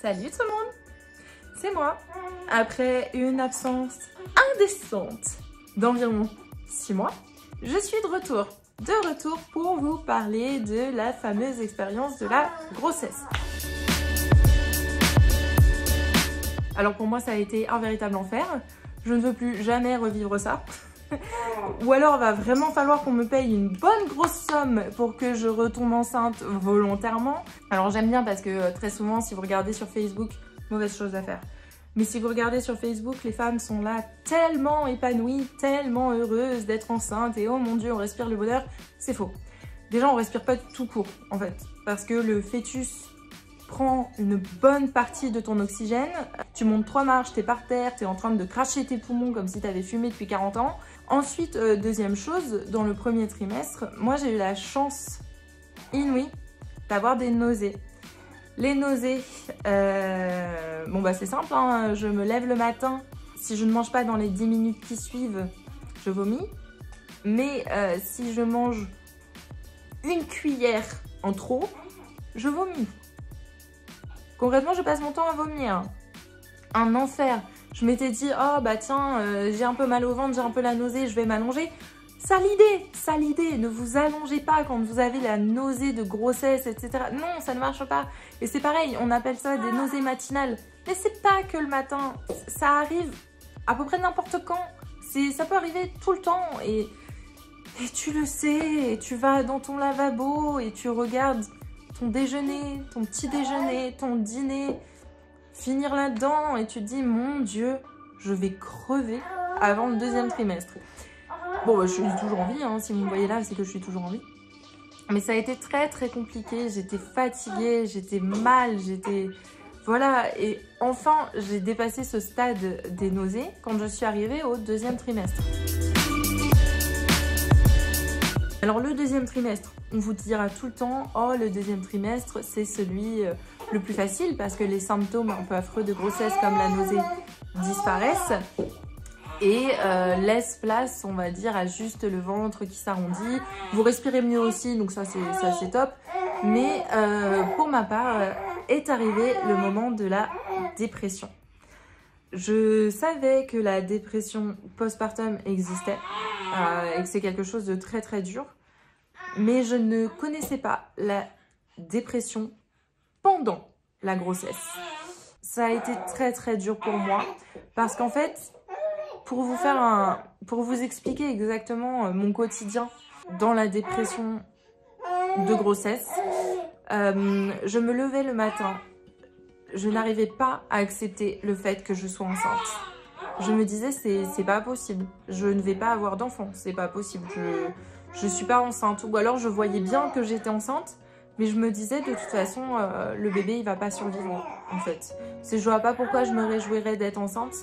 Salut tout le monde, c'est moi. Après une absence indécente d'environ 6 mois, je suis de retour pour vous parler de la fameuse expérience de la grossesse. Alors pour moi ça a été un véritable enfer, je ne veux plus jamais revivre ça. Ou alors il va vraiment falloir qu'on me paye une bonne grosse somme pour que je retombe enceinte volontairement. Alors j'aime bien parce que très souvent si vous regardez sur Facebook, mauvaise chose à faire. Mais si vous regardez sur Facebook, les femmes sont là tellement épanouies, tellement heureuses d'être enceintes et oh mon dieu on respire le bonheur. C'est faux. Déjà on respire pas tout court en fait parce que le fœtus prend une bonne partie de ton oxygène. Tu montes 3 marches, t'es par terre, t'es en train de cracher tes poumons comme si t'avais fumé depuis 40 ans. Ensuite, deuxième chose, dans le premier trimestre, moi j'ai eu la chance inouïe d'avoir des nausées. Les nausées, bon bah c'est simple, hein, je me lève le matin, si je ne mange pas dans les 10 minutes qui suivent, je vomis. Mais si je mange une cuillère en trop, je vomis. Concrètement, je passe mon temps à vomir. Un enfer. Je m'étais dit, oh bah tiens, j'ai un peu mal au ventre, j'ai un peu la nausée, je vais m'allonger. Sale idée, ne vous allongez pas quand vous avez la nausée de grossesse, etc. Non, ça ne marche pas. Et c'est pareil, on appelle ça des nausées matinales. Mais c'est pas que le matin, ça arrive à peu près n'importe quand. Ça peut arriver tout le temps et tu le sais, et tu vas dans ton lavabo et tu regardes ton déjeuner, ton petit déjeuner, ton dîner, finir là-dedans et tu te dis mon Dieu, je vais crever avant le deuxième trimestre. Bon, bah, je suis toujours en vie, hein. Si vous me voyez là, c'est que je suis toujours en vie. Mais ça a été très très compliqué, j'étais fatiguée, j'étais mal, voilà, et enfin j'ai dépassé ce stade des nausées quand je suis arrivée au deuxième trimestre. Alors le deuxième trimestre, on vous dira tout le temps, oh le deuxième trimestre c'est celui le plus facile parce que les symptômes un peu affreux de grossesse comme la nausée disparaissent et laissent place, on va dire, à juste le ventre qui s'arrondit. Vous respirez mieux aussi, donc ça c'est top. Mais pour ma part, est arrivé le moment de la dépression. Je savais que la dépression postpartum existait et que c'est quelque chose de très très dur, mais je ne connaissais pas la dépression pendant la grossesse. Ça a été très très dur pour moi parce qu'en fait, pour vous expliquer exactement mon quotidien dans la dépression de grossesse, je me levais le matin. Je n'arrivais pas à accepter le fait que je sois enceinte. Je me disais, c'est pas possible. Je ne vais pas avoir d'enfant, c'est pas possible. Je suis pas enceinte. Ou alors je voyais bien que j'étais enceinte, mais je me disais, de toute façon, le bébé, il va pas survivre, en fait. Je vois pas pourquoi je me réjouirais d'être enceinte,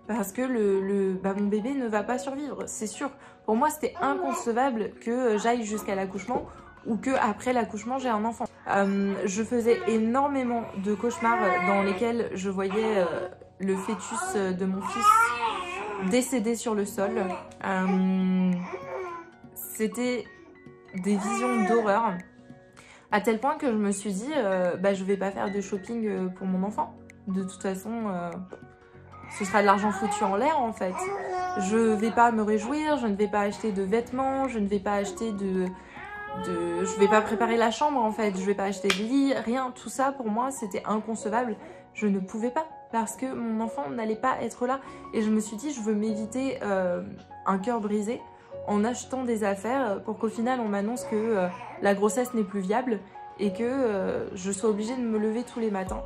parce que mon bébé ne va pas survivre, c'est sûr. Pour moi, c'était inconcevable que j'aille jusqu'à l'accouchement ou qu'après l'accouchement, j'ai un enfant. Je faisais énormément de cauchemars dans lesquels je voyais le fœtus de mon fils décédé sur le sol. C'était des visions d'horreur, à tel point que je me suis dit, je vais pas faire de shopping pour mon enfant. De toute façon, ce sera de l'argent foutu en l'air en fait. Je vais pas me réjouir, je ne vais pas acheter de vêtements, je ne vais pas acheter je vais pas préparer la chambre en fait, je vais pas acheter de lit, rien. Tout ça pour moi c'était inconcevable. Je ne pouvais pas parce que mon enfant n'allait pas être là. Et je me suis dit je veux m'éviter un cœur brisé en achetant des affaires pour qu'au final on m'annonce que la grossesse n'est plus viable et que je sois obligée de me lever tous les matins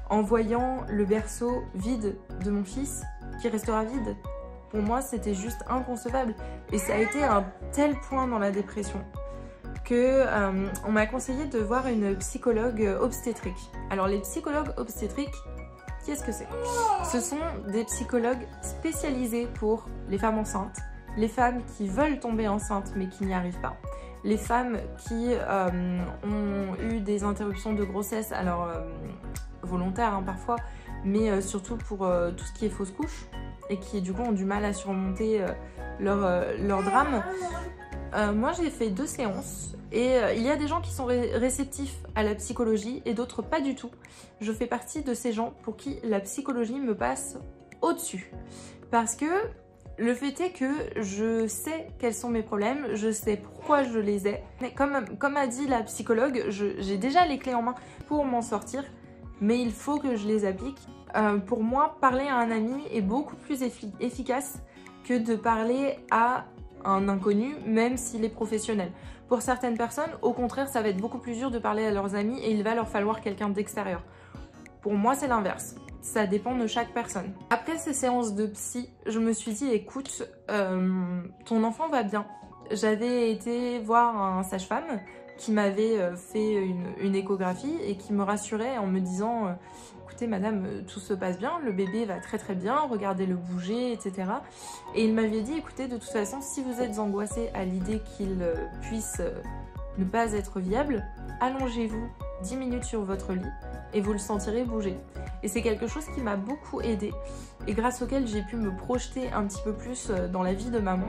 en voyant le berceau vide de mon fils qui restera vide. Pour moi c'était juste inconcevable et ça a été à un tel point dans la dépression que on m'a conseillé de voir une psychologue obstétrique. Alors les psychologues obstétriques, qu'est-ce que c'est? Ce sont des psychologues spécialisés pour les femmes enceintes, les femmes qui veulent tomber enceintes mais qui n'y arrivent pas, les femmes qui ont eu des interruptions de grossesse, alors volontaires hein, parfois, mais surtout pour tout ce qui est fausse couche et qui du coup ont du mal à surmonter leur drame. Moi j'ai fait 2 séances Et il y a des gens qui sont réceptifs à la psychologie et d'autres pas du tout. Je fais partie de ces gens pour qui la psychologie me passe au-dessus. Parce que le fait est que je sais quels sont mes problèmes, je sais pourquoi je les ai. Mais comme a dit la psychologue, j'ai déjà les clés en main pour m'en sortir, mais il faut que je les applique. Pour moi, parler à un ami est beaucoup plus efficace que de parler à un inconnu, même s'il est professionnel. Pour certaines personnes, au contraire, ça va être beaucoup plus dur de parler à leurs amis et il va leur falloir quelqu'un d'extérieur. Pour moi, c'est l'inverse. Ça dépend de chaque personne. Après ces séances de psy, je me suis dit, écoute, ton enfant va bien. J'avais été voir un sage-femme qui m'avait fait une échographie et qui me rassurait en me disant écoutez madame, tout se passe bien, le bébé va très très bien, regardez-le bouger, etc. Et il m'avait dit écoutez, de toute façon, si vous êtes angoissé à l'idée qu'il puisse ne pas être viable, allongez-vous 10 minutes sur votre lit et vous le sentirez bouger. Et c'est quelque chose qui m'a beaucoup aidée et grâce auquel j'ai pu me projeter un petit peu plus dans la vie de maman.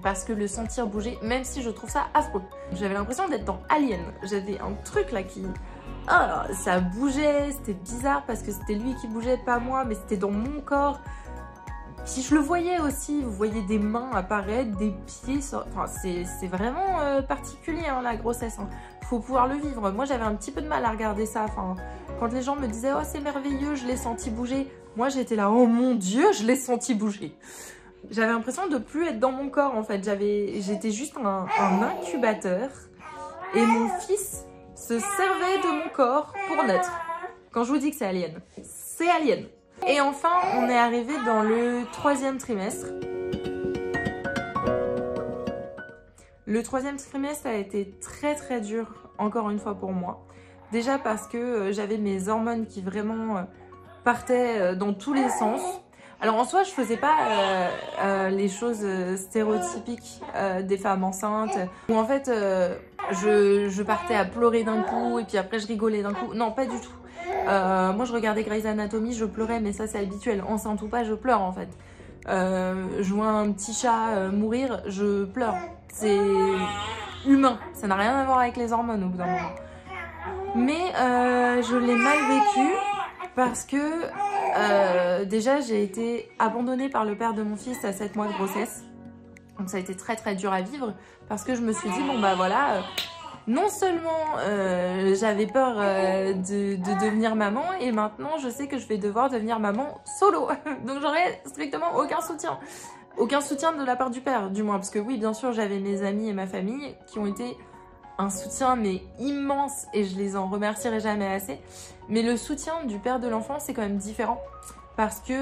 Parce que le sentir bouger, même si je trouve ça affreux, j'avais l'impression d'être dans Alien. J'avais un truc là qui... Ah, ça bougeait, c'était bizarre parce que c'était lui qui bougeait, pas moi, mais c'était dans mon corps. Puis je le voyais aussi, vous voyez des mains apparaître, des pieds... Enfin, c'est vraiment particulier hein, la grossesse. Hein. Faut pouvoir le vivre. Moi j'avais un petit peu de mal à regarder ça. Enfin, quand les gens me disaient « Oh c'est merveilleux, je l'ai senti bouger », moi j'étais là « Oh mon Dieu, je l'ai senti bouger ». J'avais l'impression de plus être dans mon corps en fait, j'étais juste un incubateur et mon fils se servait de mon corps pour naître. Quand je vous dis que c'est Alien, c'est Alien. Et enfin, on est arrivé dans le 3e trimestre. Le 3e trimestre a été très très dur, encore une fois pour moi. Déjà parce que j'avais mes hormones qui vraiment partaient dans tous les sens. Alors en soi, je faisais pas les choses stéréotypiques des femmes enceintes, où en fait je partais à pleurer d'un coup et puis après je rigolais d'un coup. Non, pas du tout. Moi je regardais Grey's Anatomy, je pleurais, mais ça c'est habituel. Enceinte ou pas, je pleure en fait. Je vois un petit chat mourir, je pleure. C'est humain, ça n'a rien à voir avec les hormones au bout d'un moment. Mais je l'ai mal vécu parce que déjà j'ai été abandonnée par le père de mon fils à 7 mois de grossesse. Donc ça a été très très dur à vivre parce que je me suis dit bon bah voilà, non seulement j'avais peur de devenir maman et maintenant je sais que je vais devoir devenir maman solo. Donc j'aurai strictement aucun soutien. Aucun soutien de la part du père du moins, parce que oui bien sûr j'avais mes amis et ma famille qui ont été un soutien mais immense et je les en remercierai jamais assez. Mais le soutien du père de l'enfant c'est quand même différent parce que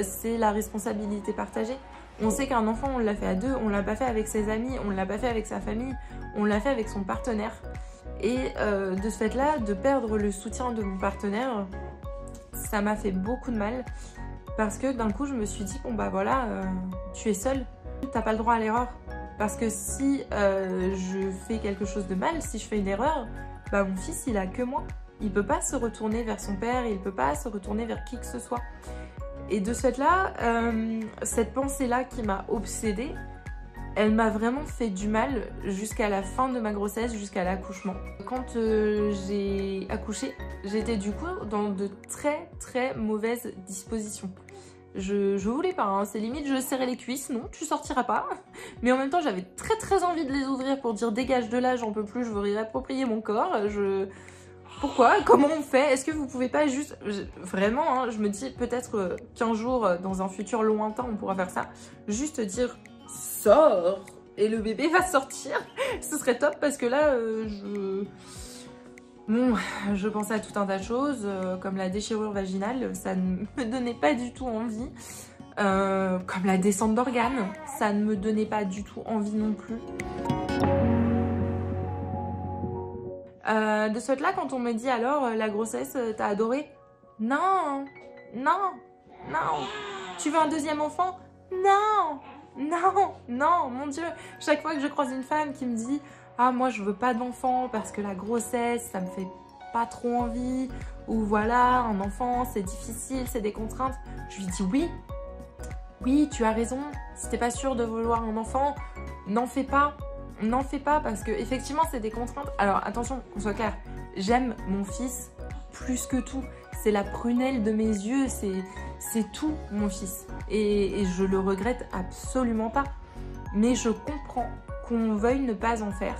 c'est la responsabilité partagée. On sait qu'un enfant on l'a fait à deux, on l'a pas fait avec ses amis, on l'a pas fait avec sa famille, on l'a fait avec son partenaire. Et de ce fait là, de perdre le soutien de mon partenaire, ça m'a fait beaucoup de mal. Parce que d'un coup je me suis dit bon bah voilà, tu es seule, t'as pas le droit à l'erreur. Parce que si je fais quelque chose de mal, si je fais une erreur, bah mon fils il a que moi. Il peut pas se retourner vers son père, il peut pas se retourner vers qui que ce soit. Et de ce fait là, cette pensée là qui m'a obsédée, elle m'a vraiment fait du mal jusqu'à la fin de ma grossesse, jusqu'à l'accouchement. Quand j'ai accouché, j'étais du coup dans de très très mauvaises dispositions. Je voulais pas, hein. C'est limite je serrais les cuisses, non tu sortiras pas. Mais en même temps j'avais très très envie de les ouvrir pour dire dégage de là, j'en peux plus, je veux réapproprier mon corps. Pourquoi? Comment on fait? Est-ce que vous pouvez pas juste... Vraiment, hein, je me dis peut-être qu'un jour, dans un futur lointain, on pourra faire ça. Juste dire sors et le bébé va sortir. Ce serait top parce que là, Bon, je pensais à tout un tas de choses, comme la déchirure vaginale, ça ne me donnait pas du tout envie. Comme la descente d'organes, ça ne me donnait pas du tout envie non plus. De ce fait-là, quand on me dit alors, la grossesse, t'as adoré? Non, non, non. Tu veux un deuxième enfant? Non, non, non, mon Dieu. Chaque fois que je croise une femme qui me dit ah moi je veux pas d'enfant parce que la grossesse ça me fait pas trop envie, ou voilà un enfant c'est difficile, c'est des contraintes, je lui dis oui tu as raison, si t'es pas sûre de vouloir un enfant, n'en fais pas, n'en fais pas parce que effectivement c'est des contraintes. Alors attention, qu'on soit clair, j'aime mon fils plus que tout. C'est la prunelle de mes yeux, c'est tout mon fils. Et je le regrette absolument pas. Mais je comprends qu'on veuille ne pas en faire.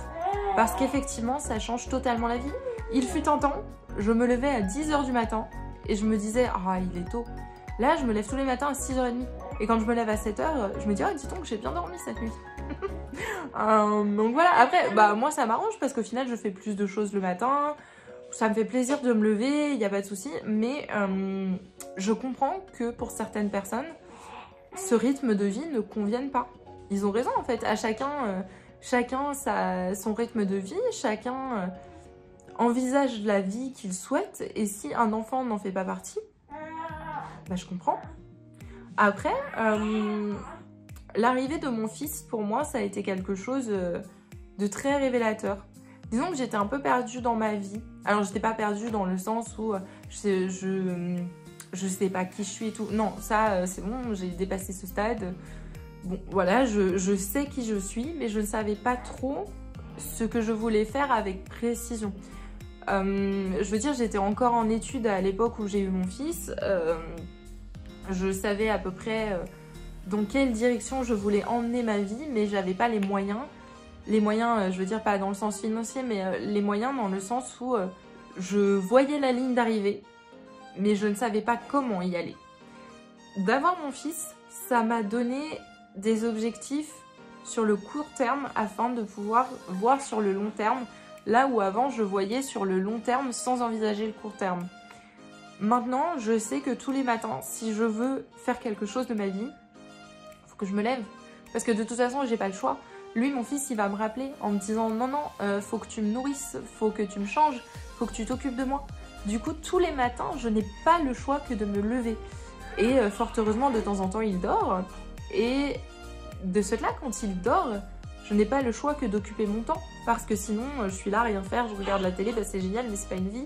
Parce qu'effectivement, ça change totalement la vie. Il fut un temps, je me levais à 10 h du matin et je me disais « Ah, il est tôt ». Là, je me lève tous les matins à 6 h 30. Et quand je me lève à 7 h, je me dis « Ah, dis donc, j'ai bien dormi cette nuit ». Donc voilà, après, bah, moi ça m'arrange parce qu'au final, je fais plus de choses le matin. Ça me fait plaisir de me lever, il n'y a pas de souci. Mais je comprends que pour certaines personnes, ce rythme de vie ne convienne pas. Ils ont raison en fait, à chacun son rythme de vie, chacun envisage la vie qu'il souhaite. Et si un enfant n'en fait pas partie, bah, je comprends. Après, l'arrivée de mon fils, pour moi, ça a été quelque chose de très révélateur. Disons que j'étais un peu perdue dans ma vie. Alors, j'étais pas perdue dans le sens où je sais pas qui je suis et tout. Non, ça, c'est bon, j'ai dépassé ce stade. Bon, voilà, je sais qui je suis, mais je ne savais pas trop ce que je voulais faire avec précision. Je veux dire, j'étais encore en études à l'époque où j'ai eu mon fils. Je savais à peu près dans quelle direction je voulais emmener ma vie, mais j'avais pas les moyens. Les moyens, je veux dire pas dans le sens financier, mais les moyens dans le sens où je voyais la ligne d'arrivée, mais je ne savais pas comment y aller. D'avoir mon fils, ça m'a donné des objectifs sur le court terme afin de pouvoir voir sur le long terme, là où avant je voyais sur le long terme sans envisager le court terme. Maintenant, je sais que tous les matins, si je veux faire quelque chose de ma vie, il faut que je me lève. Parce que de toute façon, j'ai pas le choix. Lui, mon fils, il va me rappeler en me disant « Non, non, faut que tu me nourrisses, faut que tu me changes, faut que tu t'occupes de moi. » Du coup, tous les matins, je n'ai pas le choix que de me lever. Et fort heureusement, de temps en temps, il dort. Et de ce fait-là, quand il dort, je n'ai pas le choix que d'occuper mon temps. Parce que sinon, je suis là à rien faire, je regarde la télé, bah, c'est génial, mais c'est pas une vie.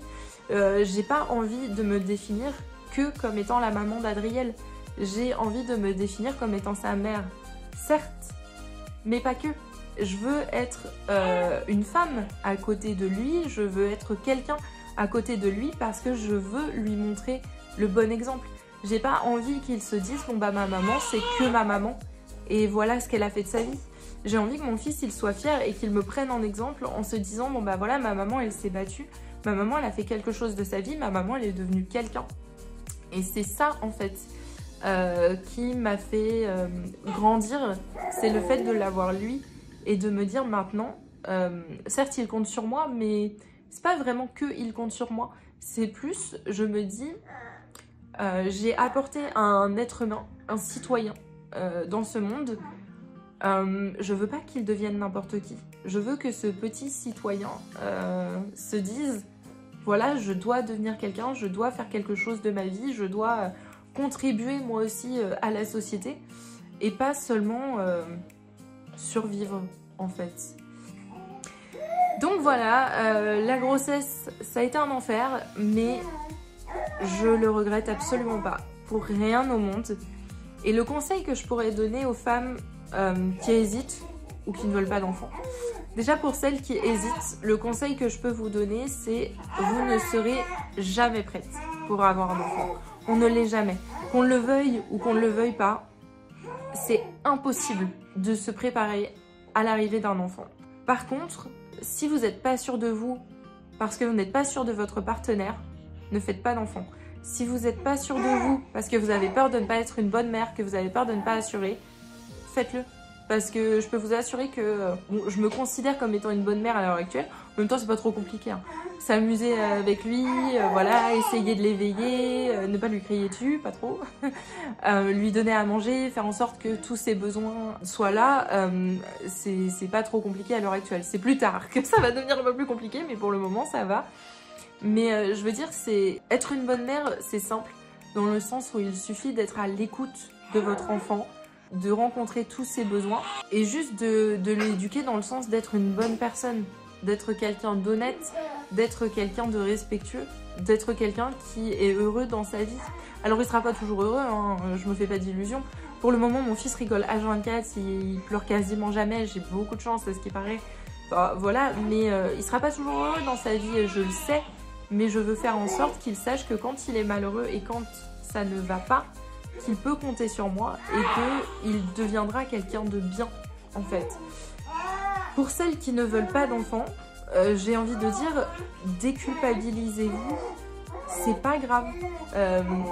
J'ai pas envie de me définir que comme étant la maman d'Adriel. J'ai envie de me définir comme étant sa mère. Certes, mais pas que. Je veux être une femme à côté de lui, je veux être quelqu'un à côté de lui parce que je veux lui montrer le bon exemple. J'ai pas envie qu'il se dise « Bon bah ma maman, c'est que ma maman et voilà ce qu'elle a fait de sa vie ». J'ai envie que mon fils il soit fier et qu'il me prenne en exemple en se disant « Bon bah voilà, ma maman elle s'est battue, ma maman elle a fait quelque chose de sa vie, ma maman elle est devenue quelqu'un ». Et c'est ça en fait qui m'a fait grandir, c'est le fait de l'avoir lui et de me dire maintenant, certes il compte sur moi, mais c'est pas vraiment que il compte sur moi, c'est plus, je me dis, j'ai apporté un être humain, un citoyen dans ce monde. Je veux pas qu'il devienne n'importe qui. Je veux que ce petit citoyen se dise, voilà, je dois devenir quelqu'un, je dois faire quelque chose de ma vie, je dois contribuer moi aussi à la société et pas seulement survivre en fait. Donc voilà, la grossesse, ça a été un enfer, mais je le regrette absolument pas, pour rien au monde. Et le conseil que je pourrais donner aux femmes qui hésitent ou qui ne veulent pas d'enfants, déjà pour celles qui hésitent, le conseil que je peux vous donner, c'est vous ne serez jamais prête pour avoir un enfant. On ne l'est jamais. Qu'on le veuille ou qu'on ne le veuille pas, c'est impossible de se préparer à l'arrivée d'un enfant. Par contre, si vous n'êtes pas sûr de vous, parce que vous n'êtes pas sûr de votre partenaire, ne faites pas d'enfant. Si vous n'êtes pas sûr de vous, parce que vous avez peur de ne pas être une bonne mère, que vous avez peur de ne pas assurer, faites-le. Parce que je peux vous assurer que bon, je me considère comme étant une bonne mère à l'heure actuelle. En même temps, c'est pas trop compliqué. Hein. S'amuser avec lui, voilà, essayer de l'éveiller, ne pas lui crier dessus, pas trop. Lui donner à manger, faire en sorte que tous ses besoins soient là. C'est pas trop compliqué à l'heure actuelle. C'est plus tard que ça va devenir un peu plus compliqué, mais pour le moment, ça va. Mais je veux dire, c'est être une bonne mère, c'est simple, dans le sens où il suffit d'être à l'écoute de votre enfant, de rencontrer tous ses besoins et juste de l'éduquer dans le sens d'être une bonne personne, d'être quelqu'un d'honnête, d'être quelqu'un de respectueux, d'être quelqu'un qui est heureux dans sa vie. Alors il sera pas toujours heureux, hein, je me fais pas d'illusions. Pour le moment, mon fils rigole H24, il pleure quasiment jamais, j'ai beaucoup de chance à ce qui paraît. Voilà, mais il sera pas toujours heureux dans sa vie, je le sais. Mais je veux faire en sorte qu'il sache que quand il est malheureux et quand ça ne va pas, qu'il peut compter sur moi et qu'il deviendra quelqu'un de bien, en fait. Pour celles qui ne veulent pas d'enfants, j'ai envie de dire, déculpabilisez-vous, c'est pas grave.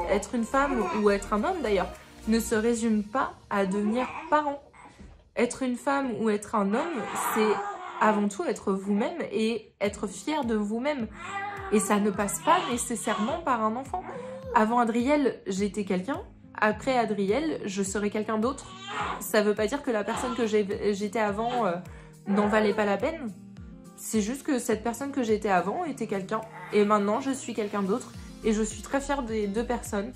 Être une femme ou être un homme d'ailleurs ne se résume pas à devenir parent. Être une femme ou être un homme, c'est avant tout être vous-même et être fier de vous-même. Et ça ne passe pas nécessairement par un enfant. Avant Adriel, j'étais quelqu'un. Après Adriel, je serai quelqu'un d'autre. Ça veut pas dire que la personne que j'étais avant n'en valait pas la peine. C'est juste que cette personne que j'étais avant était quelqu'un. Et maintenant, je suis quelqu'un d'autre. Et je suis très fière des deux personnes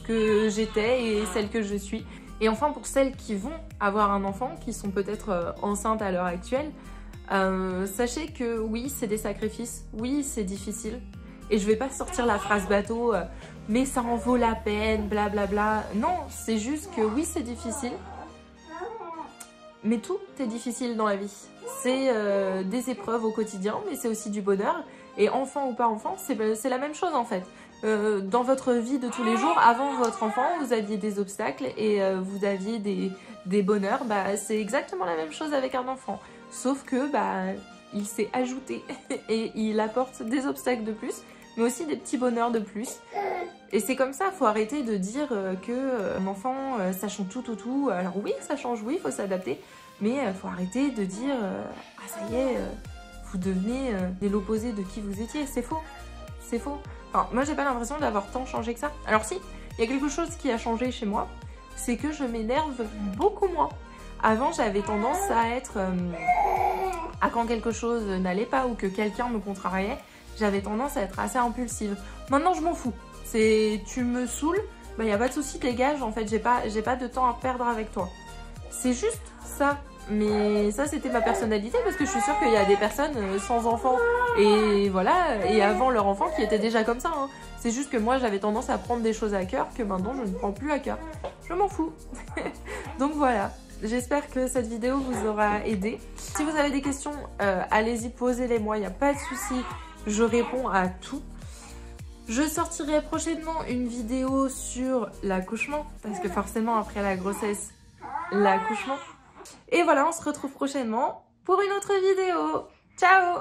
que j'étais et celles que je suis. Et enfin, pour celles qui vont avoir un enfant, qui sont peut-être enceintes à l'heure actuelle, sachez que oui, c'est des sacrifices. Oui, c'est difficile. Et je vais pas sortir la phrase bateau, mais ça en vaut la peine, blablabla. Non, c'est juste que oui, c'est difficile. Mais tout est difficile dans la vie. C'est des épreuves au quotidien, mais c'est aussi du bonheur. Et enfant ou pas enfant, c'est la même chose en fait. Dans votre vie de tous les jours, avant votre enfant, vous aviez des obstacles et vous aviez des bonheurs. Bah, c'est exactement la même chose avec un enfant. Sauf que il s'est ajouté et il apporte des obstacles de plus, mais aussi des petits bonheurs de plus. Et c'est comme ça, faut arrêter de dire que un enfant, ça change tout. Alors oui, ça change, oui, il faut s'adapter, mais faut arrêter de dire ah ça y est, vous devenez l'opposé de qui vous étiez. C'est faux, c'est faux. Enfin, moi j'ai pas l'impression d'avoir tant changé que ça. Alors si, il y a quelque chose qui a changé chez moi, c'est que je m'énerve beaucoup moins. Avant, j'avais tendance à être... à quand quelque chose n'allait pas ou que quelqu'un me contrariait, j'avais tendance à être assez impulsive. Maintenant, je m'en fous. Tu me saoules, bah y a pas de souci, dégage. En fait, j'ai pas de temps à perdre avec toi. C'est juste ça. Mais ça, c'était ma personnalité parce que je suis sûre qu'il y a des personnes sans enfants et voilà, et avant leur enfant qui étaient déjà comme ça. Hein. C'est juste que moi, j'avais tendance à prendre des choses à cœur que maintenant, je ne prends plus à cœur. Je m'en fous. Donc voilà. J'espère que cette vidéo vous aura aidé. Si vous avez des questions, allez-y, posez-les-moi, il n'y a pas de souci. Je réponds à tout. Je sortirai prochainement une vidéo sur l'accouchement, parce que forcément, après la grossesse, l'accouchement. Et voilà, on se retrouve prochainement pour une autre vidéo. Ciao!